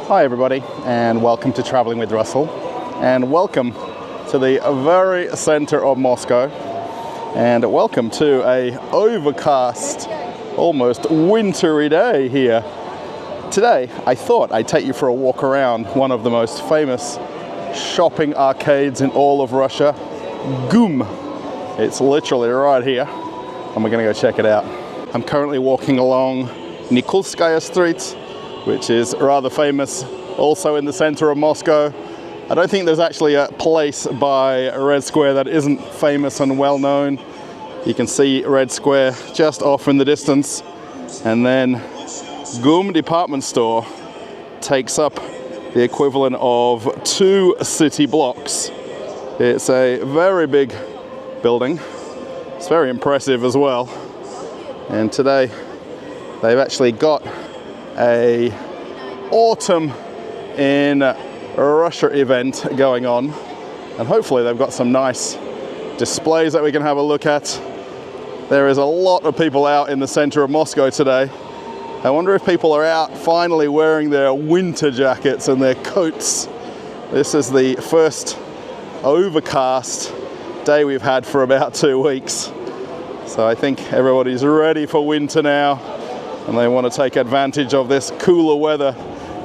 Hi everybody, and welcome to Traveling with Russell, and welcome to the very center of Moscow, and welcome to a overcast, almost wintry day here. Today I thought I'd take you for a walk around one of the most famous shopping arcades in all of Russia, GUM. It's literally right here, and we're gonna go check it out. I'm currently walking along Nikolskaya Street, which is rather famous, also in the center of Moscow. I don't think there's actually a place by Red Square that isn't famous and well known. You can see Red Square just off in the distance, and then GUM department store takes up the equivalent of 2 city blocks. It's a very big building. It's very impressive as well. And today they've actually got a autumn in Russia event going on, and hopefully they've got some nice displays that we can have a look at. There is a lot of people out in the center of Moscow today. I wonder if people are out finally wearing their winter jackets and their coats. This is the first overcast day we've had for about 2 weeks. So I think everybody's ready for winter now, and they want to take advantage of this cooler weather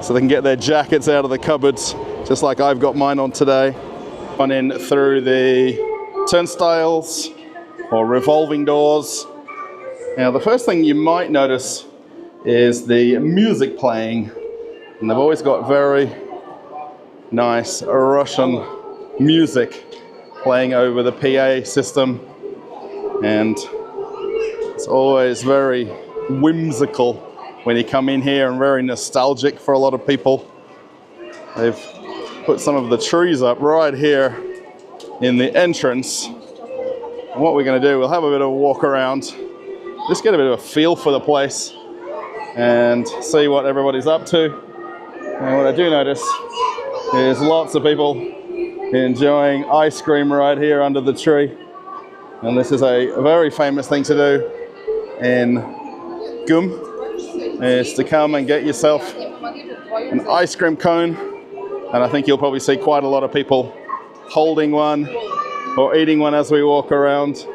so they can get their jackets out of the cupboards, just like I've got mine on today. On in through the turnstiles or revolving doors. Now the first thing you might notice is the music playing, and they've always got very nice Russian music playing over the PA system, and it's always very whimsical when you come in here and very nostalgic for a lot of people. They've put some of the trees up right here in the entrance. And what we're going to do, we'll have a bit of a walk around, just get a bit of a feel for the place and see what everybody's up to. And what I do notice is lots of people enjoying ice cream right here under the tree. And this is a very famous thing to do in GUM, is to come and get yourself an ice cream cone. And I think you'll probably see quite a lot of people holding one or eating one as we walk around.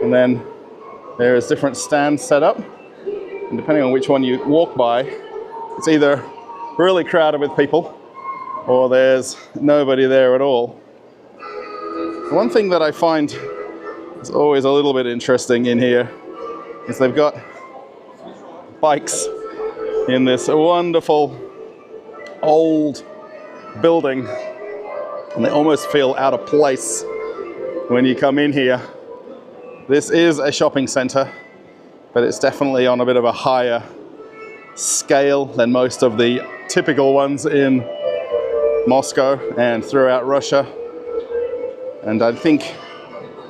And then there's different stands set up. And depending on which one you walk by, it's either really crowded with people or there's nobody there at all. One thing that I find is always a little bit interesting in here is they've got bikes in this wonderful old building, and they almost feel out of place when you come in here. This is a shopping center, but it's definitely on a bit of a higher scale than most of the typical ones in Moscow and throughout Russia. And I think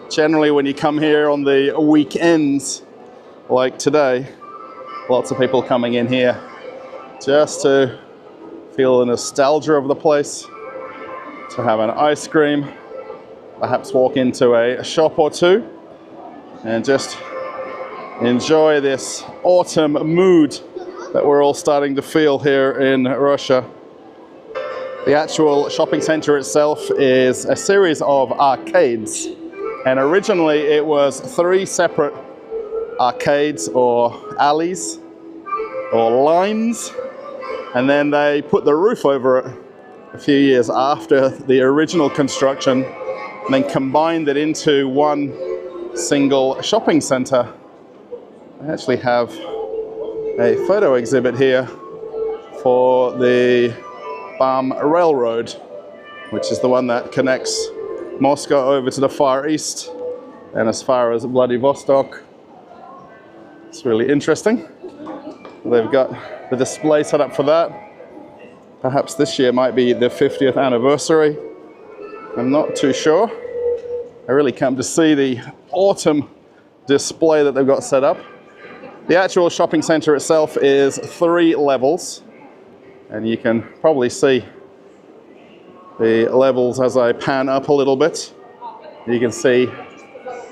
generally when you come here on the weekends like today, lots of people coming in here just to feel the nostalgia of the place, to have an ice cream, perhaps walk into a shop or two and just enjoy this autumn mood that we're all starting to feel here in Russia. The actual shopping center itself is a series of arcades, and originally it was 3 separate arcades or alleys or lines, and then they put the roof over it a few years after the original construction and then combined it into one single shopping center. I actually have a photo exhibit here for the Bam Railroad, which is the one that connects Moscow over to the Far East and as far as Vladivostok. It's really interesting. They've got the display set up for that. Perhaps this year might be the 50th anniversary. I'm not too sure. I really come to see the autumn display that they've got set up. The actual shopping center itself is 3 levels, and you can probably see the levels as I pan up a little bit. You can see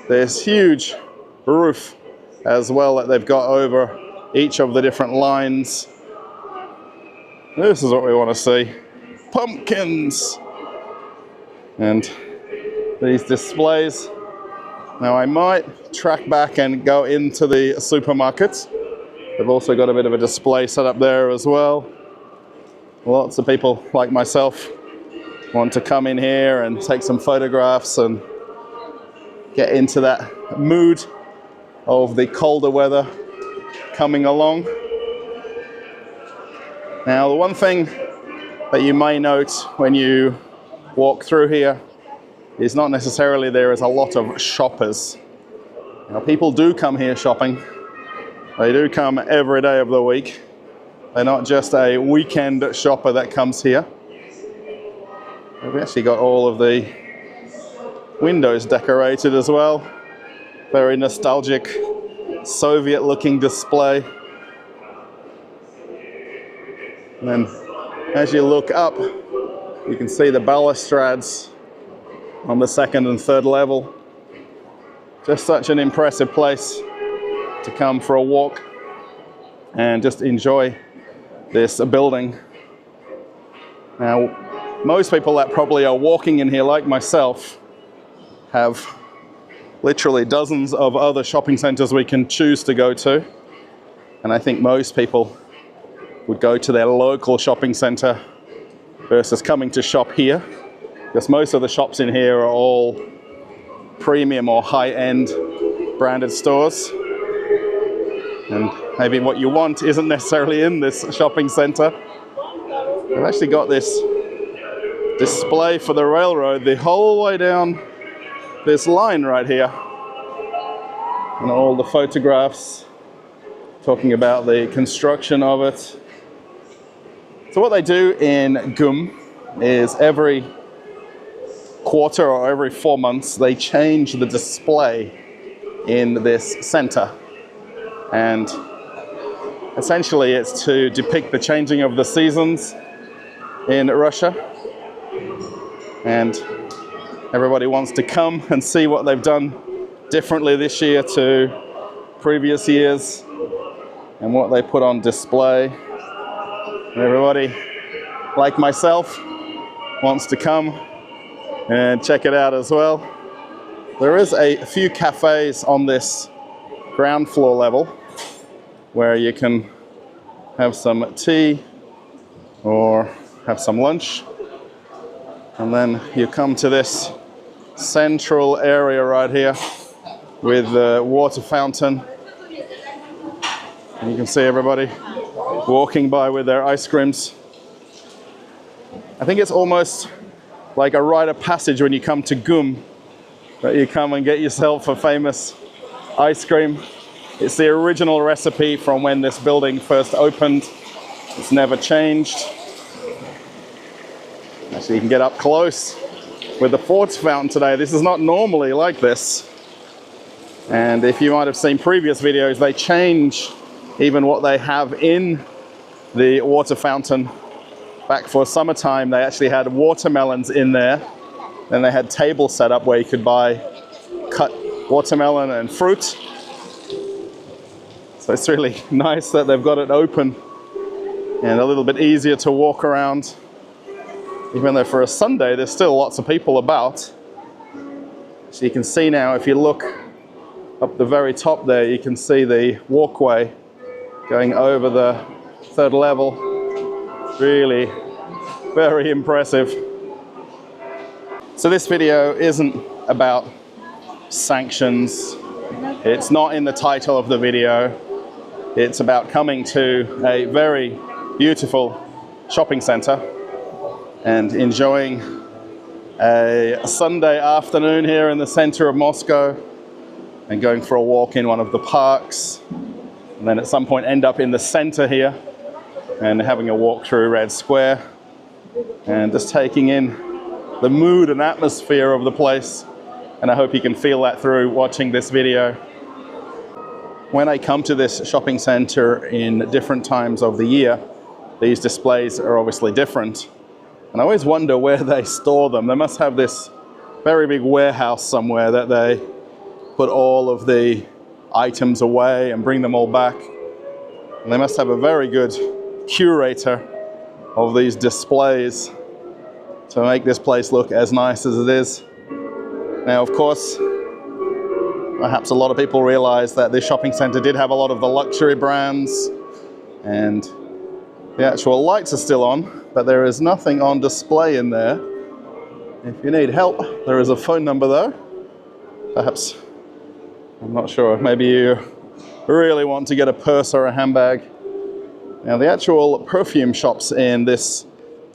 this huge roof as well that they've got over each of the different lines. This is what we want to see. Pumpkins! And these displays. Now I might track back and go into the supermarket. They've also got a bit of a display set up there as well. Lots of people like myself want to come in here and take some photographs and get into that mood of the colder weather coming along. Now, the one thing that you may note when you walk through here is not necessarily there is a lot of shoppers. Now, people do come here shopping. They do come every day of the week. They're not just a weekend shopper that comes here. We've actually got all of the windows decorated as well. Very nostalgic, Soviet-looking display. And then as you look up, you can see the balustrades on the second and third level. Just such an impressive place to come for a walk and just enjoy this building. Now, most people that probably are walking in here, like myself, have literally dozens of other shopping centers we can choose to go to. And I think most people would go to their local shopping center versus coming to shop here, because most of the shops in here are all premium or high-end branded stores. And maybe what you want isn't necessarily in this shopping center. I've actually got this display for the railroad the whole way down this line right here. And all the photographs talking about the construction of it. So what they do in GUM is every quarter or every 4 months, they change the display in this center. And essentially it's to depict the changing of the seasons in Russia. And everybody wants to come and see what they've done differently this year to previous years and what they put on display. And everybody, like myself, wants to come and check it out as well. There is a few cafes on this ground floor level where you can have some tea or have some lunch. And then you come to this central area right here with the water fountain. And you can see everybody walking by with their ice creams. I think it's almost like a rite of passage when you come to GUM, that you come and get yourself a famous ice cream. It's the original recipe from when this building first opened. It's never changed. Actually, you can get up close with the water fountain today. This is not normally like this. And if you might have seen previous videos, they change even what they have in the water fountain. Back for summertime, they actually had watermelons in there. Then they had tables set up where you could buy cut watermelon and fruit. So it's really nice that they've got it open and a little bit easier to walk around. Even though for a Sunday, there's still lots of people about. So you can see now, if you look up the very top there, you can see the walkway going over the third level. Really very impressive. So this video isn't about sanctions. It's not in the title of the video. It's about coming to a very beautiful shopping center and enjoying a Sunday afternoon here in the center of Moscow and going for a walk in one of the parks, and then at some point end up in the center here and having a walk through Red Square and just taking in the mood and atmosphere of the place. And I hope you can feel that through watching this video. When I come to this shopping center in different times of the year, these displays are obviously different. And I always wonder where they store them. They must have this very big warehouse somewhere that they put all of the items away and bring them all back. And they must have a very good curator of these displays to make this place look as nice as it is. Now, of course, perhaps a lot of people realize that this shopping center did have a lot of the luxury brands, and the actual lights are still on, but there is nothing on display in there. If you need help, there is a phone number though. Perhaps, I'm not sure, maybe you really want to get a purse or a handbag. Now, the actual perfume shops in this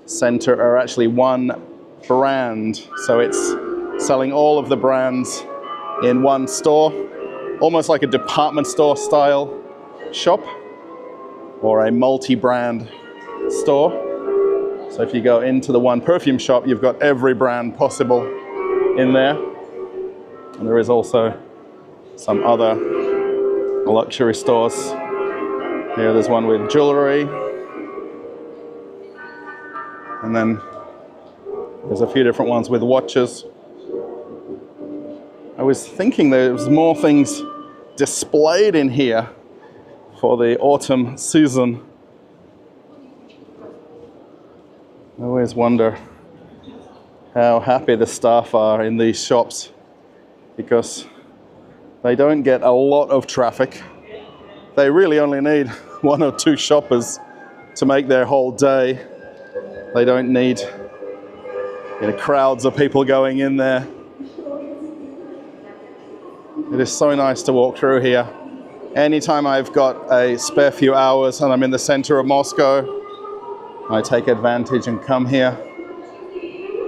center are actually one brand, so it's selling all of the brands in one store, almost like a department store style shop or a multi-brand store. So if you go into the one perfume shop, you've got every brand possible in there. And there is also some other luxury stores. Here there's one with jewelry. And then there's a few different ones with watches. I was thinking there was more things displayed in here for the autumn season. I always wonder how happy the staff are in these shops, because they don't get a lot of traffic. They really only need 1 or 2 shoppers to make their whole day. They don't need crowds of people going in there. It is so nice to walk through here. Anytime I've got a spare few hours and I'm in the center of Moscow, I take advantage and come here.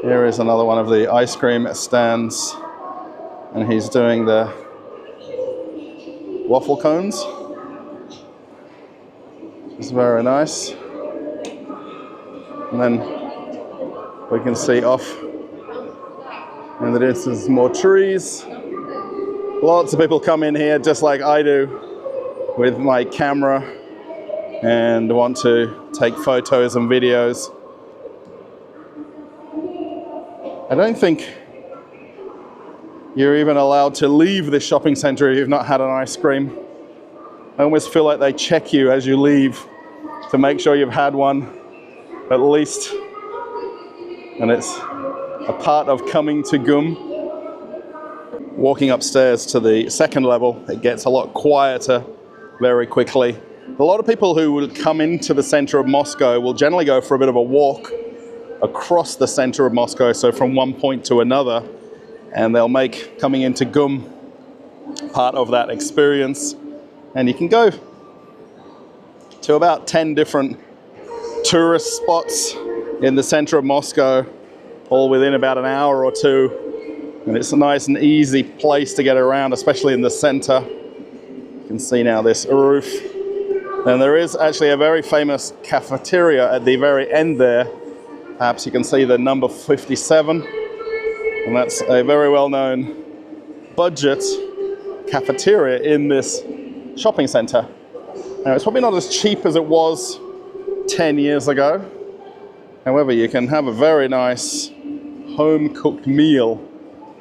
Here is another one of the ice cream stands, and he's doing the waffle cones. It's very nice. And then we can see off in the distance more trees. Lots of people come in here just like I do with my camera and want to take photos and videos. I don't think you're even allowed to leave this shopping center if you've not had an ice cream. I almost feel like they check you as you leave to make sure you've had one at least. And it's a part of coming to GUM. Walking upstairs to the second level, it gets a lot quieter very quickly. A lot of people who will come into the center of Moscow will generally go for a bit of a walk across the center of Moscow, so from one point to another, and they'll make coming into GUM part of that experience. And you can go to about 10 different tourist spots in the center of Moscow, all within about an hour or two. And it's a nice and easy place to get around, especially in the center. You can see now this roof. And there is actually a very famous cafeteria at the very end there. Perhaps you can see the number 57. And that's a very well-known budget cafeteria in this shopping center. Now, it's probably not as cheap as it was 10 years ago. However, you can have a very nice home-cooked meal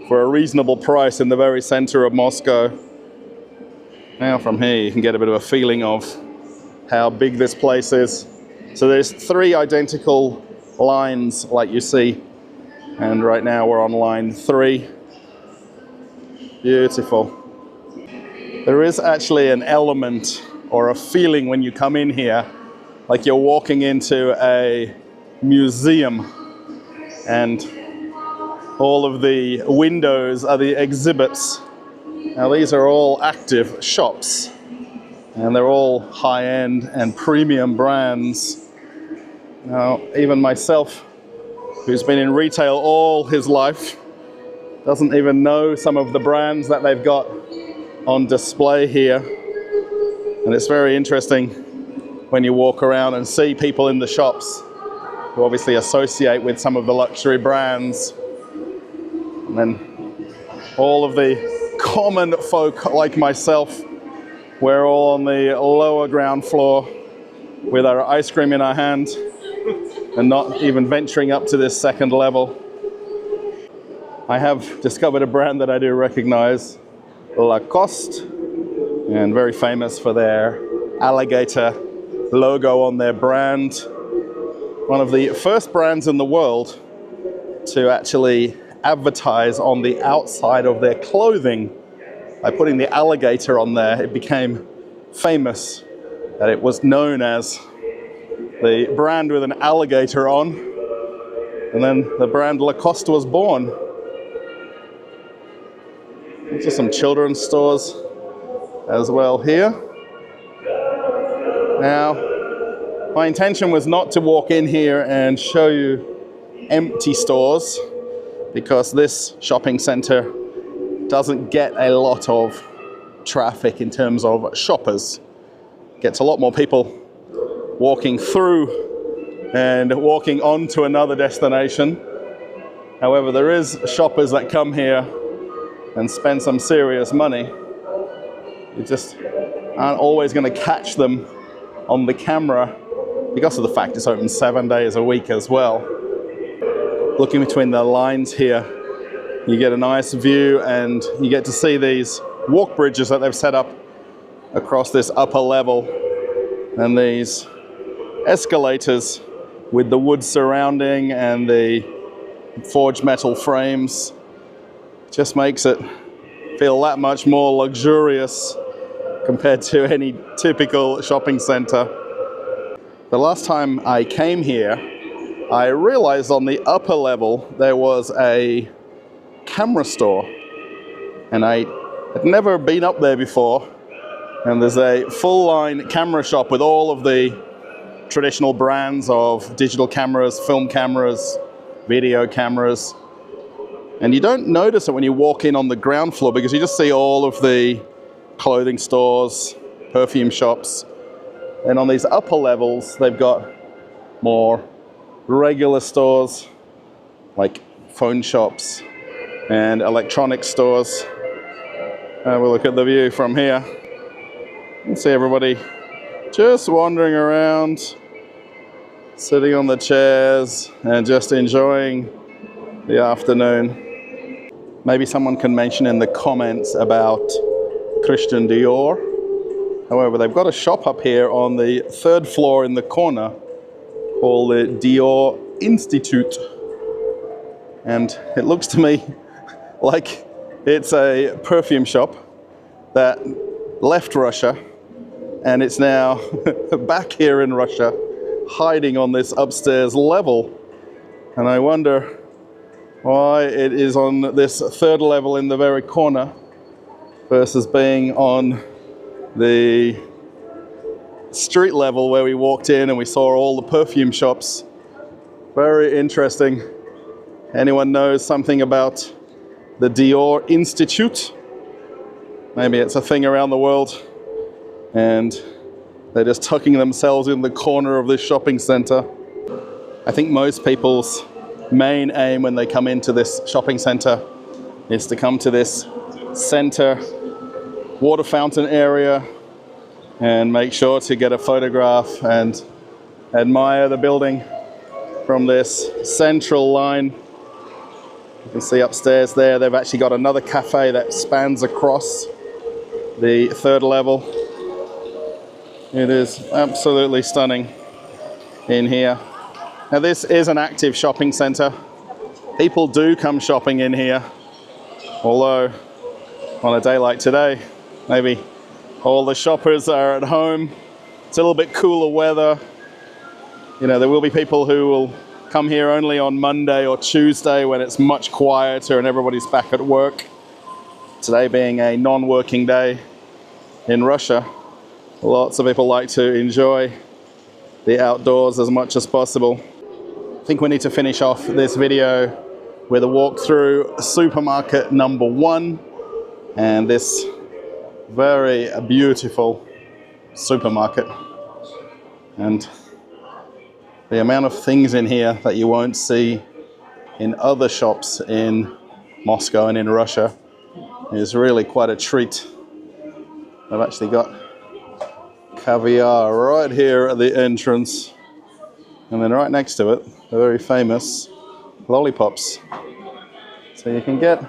for a reasonable price in the very center of Moscow. Now from here you can get a bit of a feeling of how big this place is. So there's 3 identical lines like you see, and right now we're on line 3. Beautiful. There is actually an element or a feeling when you come in here like you're walking into a museum, and all of the windows are the exhibits. Now these are all active shops, and they're all high-end and premium brands. Now, even myself, who's been in retail all his life, doesn't even know some of the brands that they've got on display here. And it's very interesting when you walk around and see people in the shops who obviously associate with some of the luxury brands. And then all of the common folk like myself, we're all on the lower ground floor with our ice cream in our hand and not even venturing up to this second level. I have discovered a brand that I do recognize, Lacoste, and very famous for their alligator logo on their brand. one of the first brands in the world to actually advertise on the outside of their clothing. By putting the alligator on there, it became famous that it was known as the brand with an alligator on, and then the brand Lacoste was born. These are some children's stores as well here. Now, my intention was not to walk in here and show you empty stores, because this shopping center doesn't get a lot of traffic in terms of shoppers. It gets a lot more people walking through and walking on to another destination. However, there is shoppers that come here and spend some serious money. You just aren't always going to catch them on the camera because of the fact it's open 7 days a week as well. Looking between the lines here, you get a nice view, and you get to see these walk bridges that they've set up across this upper level, and these escalators with the wood surrounding and the forged metal frames. Just makes it feel that much more luxurious compared to any typical shopping center. The last time I came here, I realized on the upper level there was a camera store, and I had never been up there before. And there's a full-line camera shop with all of the traditional brands of digital cameras, film cameras, video cameras. And you don't notice it when you walk in on the ground floor, because you just see all of the clothing stores, perfume shops. And on these upper levels, they've got more regular stores like phone shops and electronic stores. Have a look at the view from here. You can see everybody just wandering around, sitting on the chairs and just enjoying the afternoon. Maybe someone can mention in the comments about Christian Dior. However, they've got a shop up here on the 3rd floor in the corner called the Dior Institute. And it looks to me like it's a perfume shop that left Russia, and it's now back here in Russia, hiding on this upstairs level. And I wonder why it is on this 3rd level in the very corner versus being on the street level where we walked in and we saw all the perfume shops. Very interesting. Anyone knows something about the Dior Institute? Maybe it's a thing around the world and they're just tucking themselves in the corner of this shopping center. I think most people's main aim when they come into this shopping center is to come to this center water fountain area and make sure to get a photograph and admire the building from this central line. You can see upstairs there, they've actually got another cafe that spans across the 3rd level. It is absolutely stunning in here. Now this is an active shopping center. People do come shopping in here, although on a day like today, maybe all the shoppers are at home. It's a little bit cooler weather. You know, there will be people who will come here only on Monday or Tuesday when it's much quieter and everybody's back at work. Today being a non-working day in Russia, lots of people like to enjoy the outdoors as much as possible. I think we need to finish off this video with a walk through Supermarket number 1 and this very beautiful supermarket. And the amount of things in here that you won't see in other shops in Moscow and in Russia is really quite a treat. I've actually got caviar right here at the entrance, and then right next to it, the very famous lollipops. So you can get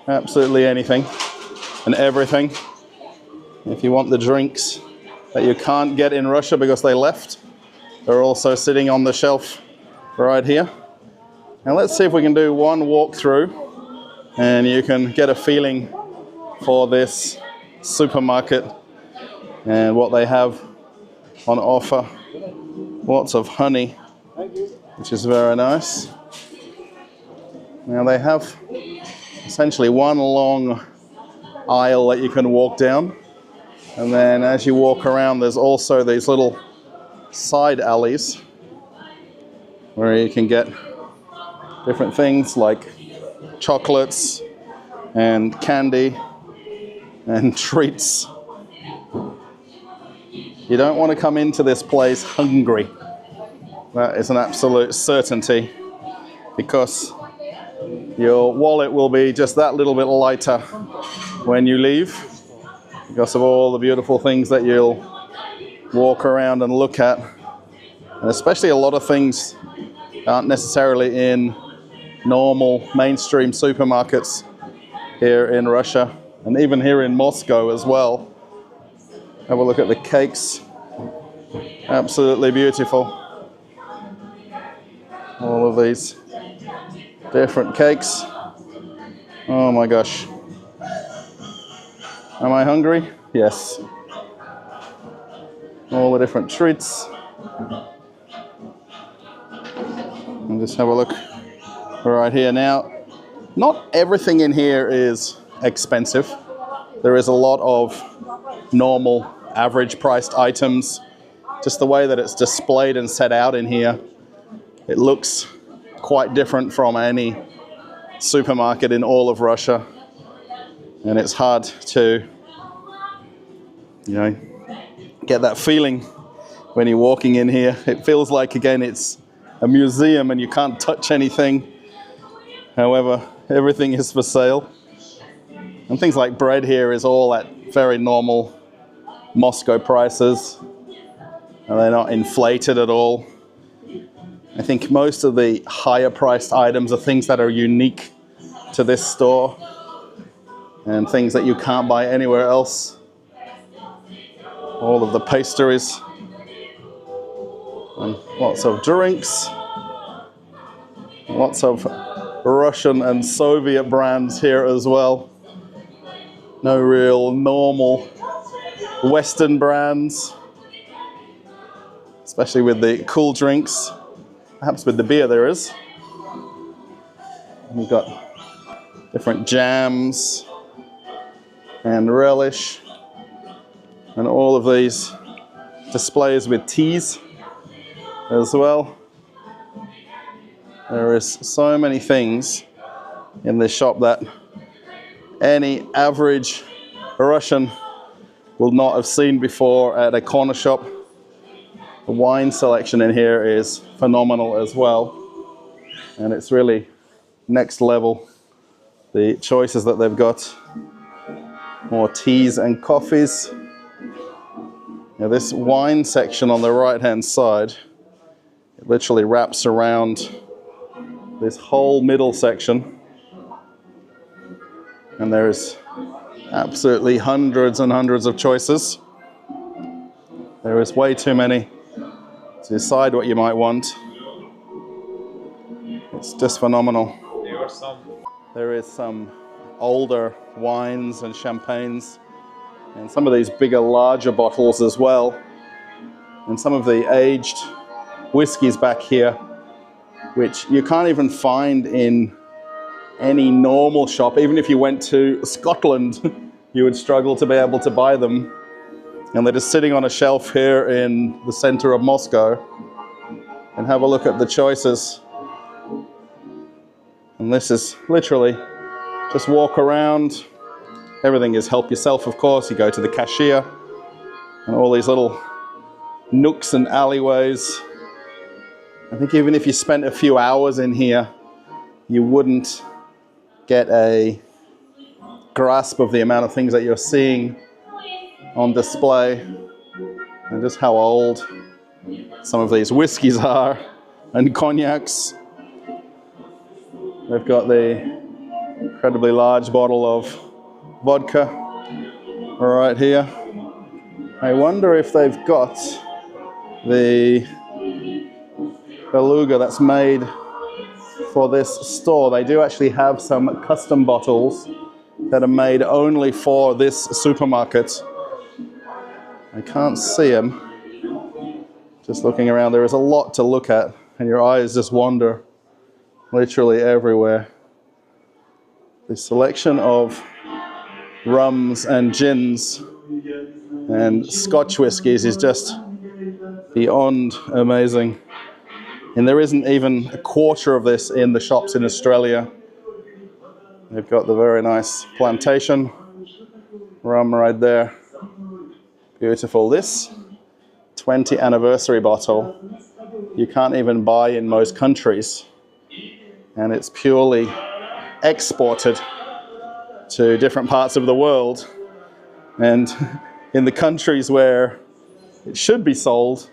absolutely anything and everything. If you want the drinks that you can't get in Russia because they left, they're also sitting on the shelf right here. And let's see if we can do one walkthrough and you can get a feeling for this supermarket and what they have on offer. Lots of honey, which is very nice. Now they have essentially one long aisle that you can walk down, and then as you walk around there's also these little side alleys where you can get different things like chocolates and candy and treats. You don't want to come into this place hungry. That is an absolute certainty, because your wallet will be just that little bit lighter when you leave because of all the beautiful things that you'll walk around and look at. And especially a lot of things aren't necessarily in normal mainstream supermarkets here in Russia, and even here in Moscow as well. Have a look at the cakes. Absolutely beautiful. All of these different cakes. Oh my gosh. Am I hungry? Yes. All the different treats. And just have a look right here. Now, not everything in here is expensive. There is a lot of normal, average priced items. Just the way that it's displayed and set out in here, it looks quite different from any supermarket in all of Russia. And it's hard to, get that feeling when you're walking in here. It feels like, again, it's a museum and you can't touch anything. However, everything is for sale. And things like bread here is all at very normal Moscow prices. And they're not inflated at all. I think most of the higher priced items are things that are unique to this store and things that you can't buy anywhere else. All of the pastries and lots of drinks, lots of Russian and Soviet brands here as well. No real normal Western brands, especially with the cool drinks. Perhaps with the beer there is. We've got different jams and relish and all of these displays with teas as well. There is so many things in this shop that any average Russian will not have seen before at a corner shop. The wine selection in here is phenomenal as well, and it's really next level, the choices that they've got. More teas and coffees. Now this wine section on the right hand side, it literally wraps around this whole middle section, and there's absolutely hundreds and hundreds of choices. There is way too many to decide what you might want. It's just phenomenal. There is some older wines and champagnes, and some of these bigger, larger bottles as well, and some of the aged whiskies back here, which you can't even find in any normal shop. Even if you went to Scotland, you would struggle to be able to buy them. And they're just sitting on a shelf here in the center of Moscow. And have a look at the choices. And this is literally just walk around. Everything is help yourself, of course. You go to the cashier and all these little nooks and alleyways. I think even if you spent a few hours in here, you wouldn't get a grasp of the amount of things that you're seeing on display and just how old some of these whiskies are and cognacs. They've got the incredibly large bottle of vodka right here. I wonder if they've got the beluga that's made for this store. They do actually have some custom bottles that are made only for this supermarket. I can't see them. Just looking around, there is a lot to look at, and your eyes just wander literally everywhere. The selection of rums and gins and Scotch whiskies is just beyond amazing. And there isn't even a quarter of this in the shops in Australia. They've got the very nice plantation rum right there. Beautiful. This 20th anniversary bottle you can't even buy in most countries, and it's purely exported to different parts of the world, and in the countries where it should be sold,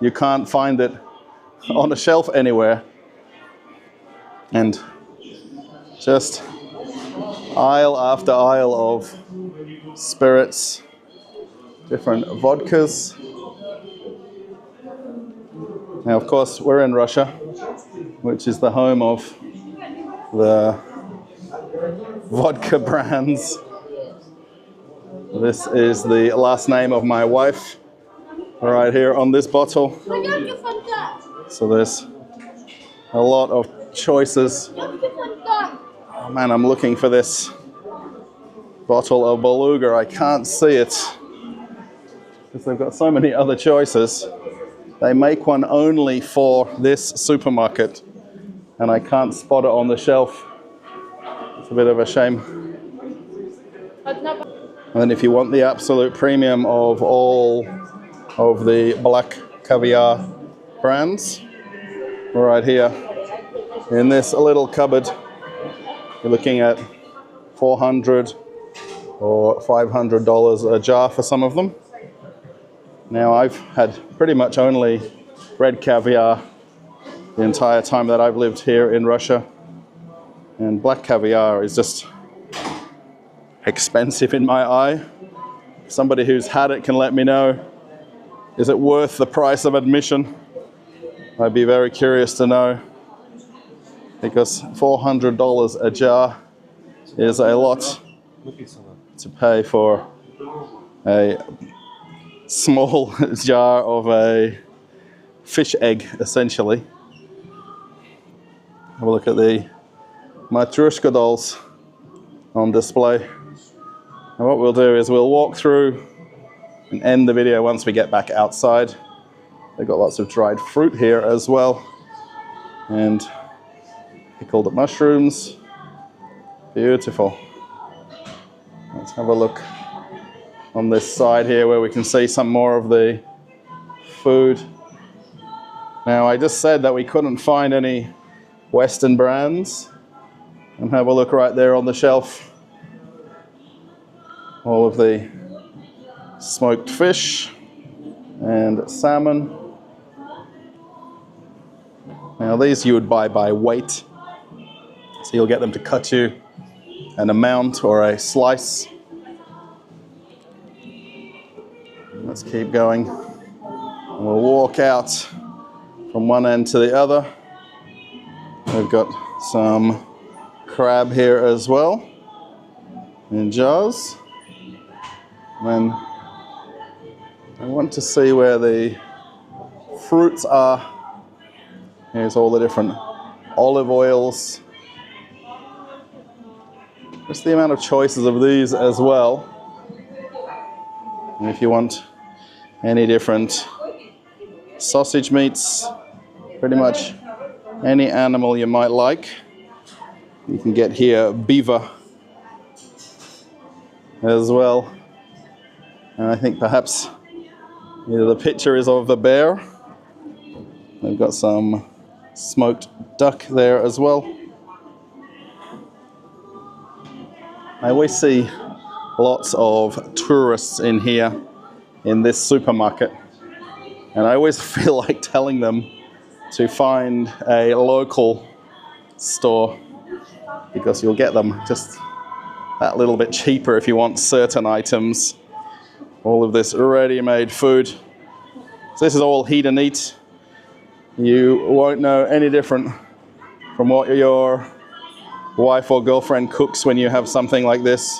you can't find it on a shelf anywhere. And just aisle after aisle of spirits, different vodkas. Now, of course, we're in Russia, which is the home of the vodka brands. This is the last name of my wife right here on this bottle. So there's a lot of choices. Oh man, I'm looking for this bottle of beluga. I can't see it because they've got so many other choices. They make one only for this supermarket, and I can't spot it on the shelf. It's a bit of a shame. And then if you want the absolute premium of all of the black caviar brands, right here in this little cupboard, you're looking at $400 or $500 a jar for some of them. Now, I've had pretty much only red caviar the entire time that I've lived here in Russia, and black caviar is just expensive in my eye. Somebody who's had it can let me know, is it worth the price of admission? I'd be very curious to know, because $400 a jar is a lot to pay for a small jar of a fish egg, essentially. Have a look at the Matryoshka dolls on display. And what we'll do is we'll walk through and end the video once we get back outside. They've got lots of dried fruit here as well, and pickled mushrooms. Beautiful. Let's have a look on this side here where we can see some more of the food. Now, I just said that we couldn't find any Western brands, and have a look right there on the shelf. All of the smoked fish and salmon. Now, these you would buy by weight, so you'll get them to cut you an amount or a slice. Let's keep going. And we'll walk out from one end to the other. We've got some crab here as well in jars. And I want to see where the fruits are. Here's all the different olive oils. Just the amount of choices of these as well. And if you want any different sausage meats, pretty much any animal you might like, you can get here beaver as well. And I think perhaps either the picture is of the bear. They've got some smoked duck there as well. I always see lots of tourists in here in this supermarket, and I always feel like telling them to find a local store, because you'll get them just that little bit cheaper if you want certain items. All of this ready-made food. So this is all heat and eat. You won't know any different from what your wife or girlfriend cooks when you have something like this.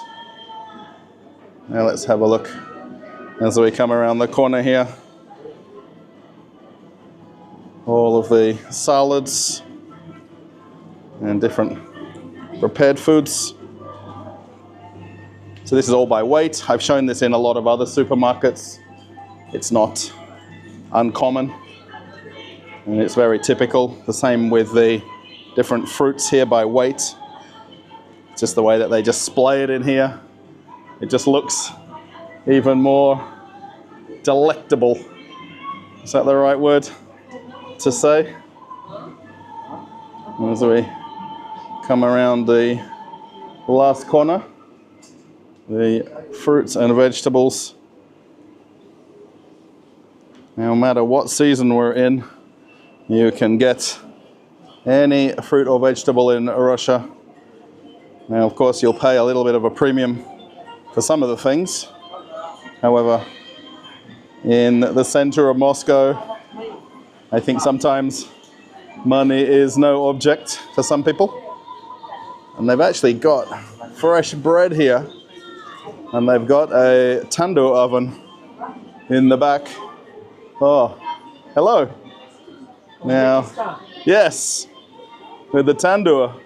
Now let's have a look as we come around the corner here. All of the salads and different prepared foods. So this is all by weight. I've shown this in a lot of other supermarkets. It's not uncommon and it's very typical. The same with the different fruits here by weight. It's just the way that they display it in here. It just looks even more delectable. Is that the right word to say? As we come around the last corner, the fruits and vegetables. No matter what season we're in, you can get any fruit or vegetable in Russia. Now, of course, you'll pay a little bit of a premium for some of the things. However, in the center of Moscow, I think sometimes money is no object for some people. And they've actually got fresh bread here. And they've got a tandoor oven in the back. Oh, hello. Now, yes, with the tandoor.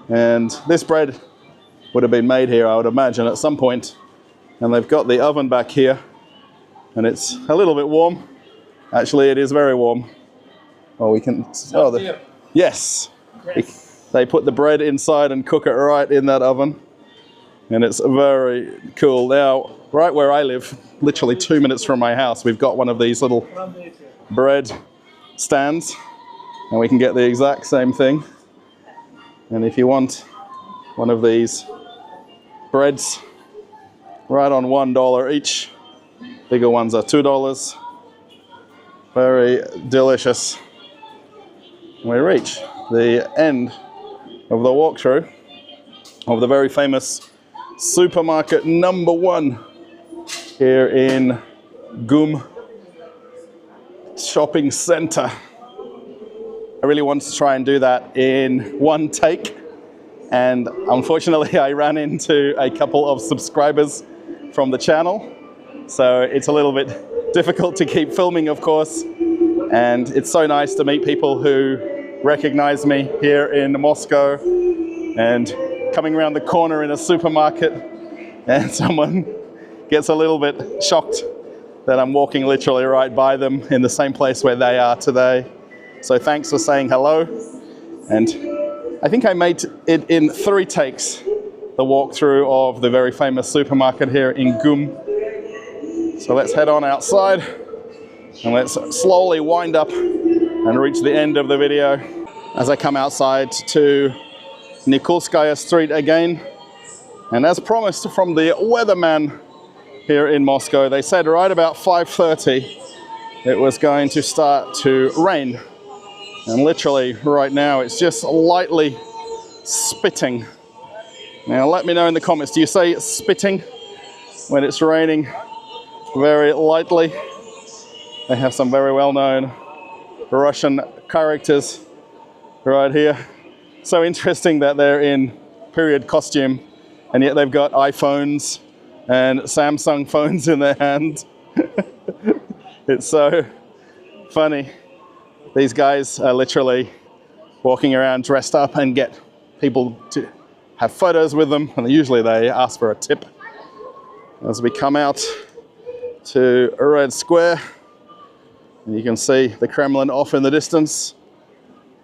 And this bread would have been made here, I would imagine, at some point. And they've got the oven back here. And it's a little bit warm. Actually, it is very warm. Oh, we can... Oh, yes. They put the bread inside and cook it right in that oven. And it's very cool. Now, right where I live, literally 2 minutes from my house, we've got one of these little bread stands. And we can get the exact same thing. And if you want one of these breads, right on $1 each. Bigger ones are $2. Very delicious. We reach the end of the walkthrough of the very famous Supermarket #1 here in GUM shopping center. I really wanted to try and do that in one take, and unfortunately I ran into a couple of subscribers from the channel, so it's a little bit difficult to keep filming, of course. And it's so nice to meet people who recognize me here in Moscow, and coming around the corner in a supermarket and someone gets a little bit shocked that I'm walking literally right by them in the same place where they are today. So thanks for saying hello. And I think I made it in 3 takes, the walkthrough of the very famous supermarket here in GUM. So let's head on outside and let's slowly wind up and reach the end of the video. As I come outside to Nikolskaya Street again, and as promised from the weatherman here in Moscow, they said right about 5:30 it was going to start to rain. And literally right now it's just lightly spitting. Now let me know in the comments, do you say spitting when it's raining very lightly? They have some very well-known Russian characters right here. So interesting that they're in period costume, and yet they've got iPhones and Samsung phones in their hand. It's so funny. These guys are literally walking around dressed up and get people to have photos with them, and usually they ask for a tip. As we come out to Red Square, and you can see the Kremlin off in the distance,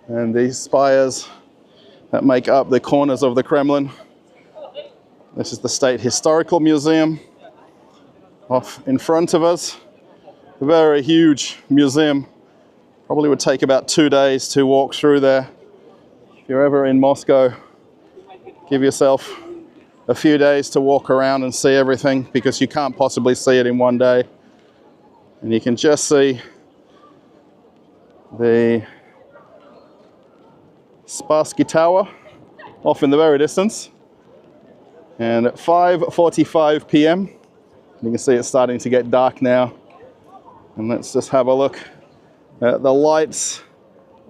and these spires that make up the corners of the Kremlin. This is the State Historical Museum off in front of us. A very huge museum. Probably would take about 2 days to walk through there. If you're ever in Moscow, give yourself a few days to walk around and see everything, because you can't possibly see it in one day. And you can just see the Spassky Tower off in the very distance. And at 5:45 p.m, you can see it's starting to get dark now. And let's just have a look the lights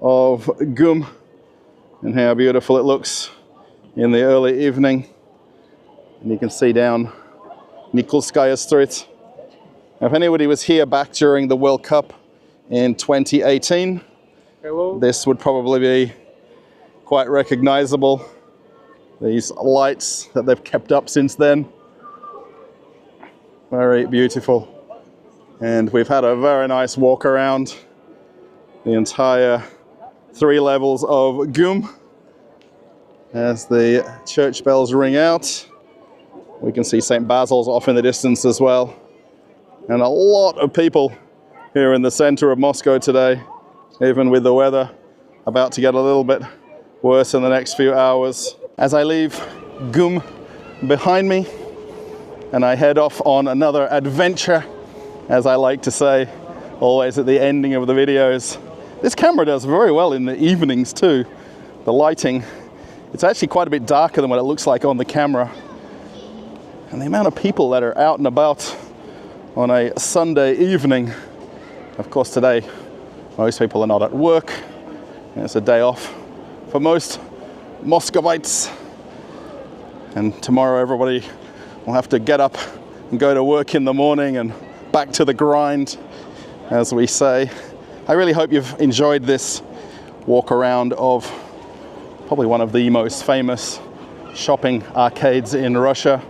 of Gum and how beautiful it looks in the early evening. And you can see down Nikolskaya Street. If anybody was here back during the World Cup in 2018, this would probably be quite recognizable. These lights that they've kept up since then. Very beautiful. And we've had a very nice walk around the entire 3 levels of Gum. As the church bells ring out, we can see St. Basil's off in the distance as well. And a lot of people here in the center of Moscow today, even with the weather about to get a little bit worse in the next few hours. As I leave Gum behind me and I head off on another adventure, as I like to say, always at the ending of the videos. This camera does very well in the evenings too. The lighting, it's actually quite a bit darker than what it looks like on the camera. And the amount of people that are out and about on a Sunday evening. Of course today, most people are not at work. It's a day off for most Muscovites. And tomorrow everybody will have to get up and go to work in the morning and back to the grind, as we say. I really hope you've enjoyed this walk around of probably one of the most famous shopping arcades in Russia.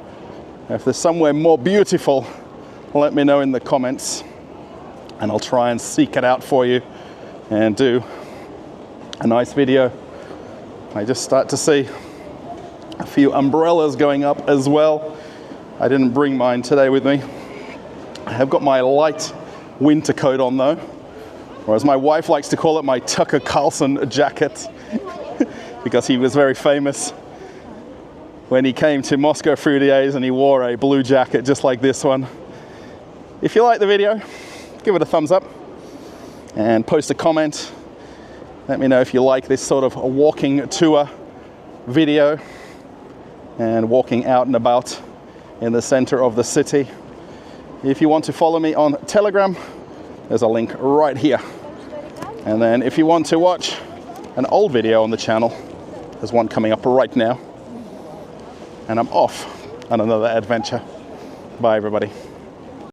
If there's somewhere more beautiful, let me know in the comments and I'll try and seek it out for you and do a nice video. I just start to see a few umbrellas going up as well. I didn't bring mine today with me. I have got my light winter coat on though, or as my wife likes to call it, my Tucker Carlson jacket, because he was very famous when he came to Moscow through the days and he wore a blue jacket just like this one. If you like the video, give it a thumbs up and post a comment. Let me know if you like this sort of a walking tour video and walking out and about in the center of the city. If you want to follow me on Telegram, there's a link right here. And then if you want to watch an old video on the channel, there's one coming up right now. And I'm off on another adventure. Bye everybody.